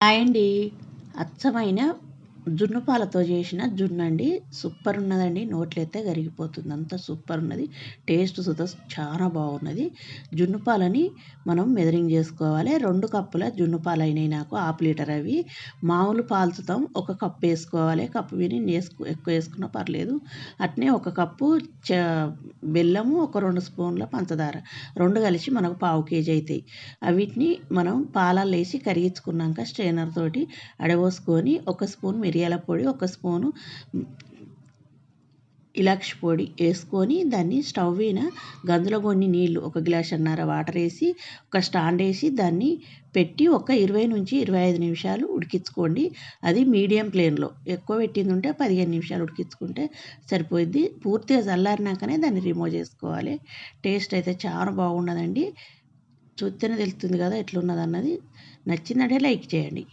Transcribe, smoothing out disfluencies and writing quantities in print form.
Hi అండి. అచ్చమైన జున్ను పాలతో చేసిన జున్నండి. సూపర్ ఉన్నదండి. నోట్లో ఎత్తే కరిగిపోతుంది. అంత సూపర్ ఉన్నది. టేస్ట్ సుత చాలా బాగున్నది. జున్ను పాలని మనం మెజరింగ్ చేసుకోవాలి. 2 కప్పుల జున్ను పాలు అయినాయి నాకు. హాఫ్ లీటర్ అవి. మామూలు పాల్చుతాం. 1 కప్పు వేసుకోవాలి. కప్పు విని ఎక్కువ వేసుకున్నా పర్లేదు. అట్నే 1 కప్పు బెల్లము, ఒక 2 స్పూన్ల పంచదార 2 కలిసి మనకు పావు కేజీ అవుతాయి. వీటిని మనం పాలల్లో వేసి కరిగించుకున్నాక స్ట్రైనర్ తోటి అడబోసుకొని 1 స్పూన్ మిరియాల పొడి, 1 స్పూను ఇలాచి పొడి వేసుకొని దాన్ని స్టవ్ మీద గంజులో కొన్ని నీళ్ళు 1 గ్లాసున్నర వాటర్ వేసి ఒక స్టాండ్ వేసి దాన్ని పెట్టి ఒక 20 నుంచి 25 నిమిషాలు ఉడికించుకోండి. అది మీడియం ఫ్లేమ్లో. ఎక్కువ పెట్టింది ఉంటే 15 నిమిషాలు ఉడికించుకుంటే సరిపోద్ది. పూర్తిగా చల్లారినాకనే దాన్ని రిమూవ్ చేసుకోవాలి. టేస్ట్ అయితే చాలా బాగున్నదండి. చూస్తేనే తెలుస్తుంది కదా ఎట్లున్నది అన్నది. నచ్చిందంటే లైక్ చేయండి.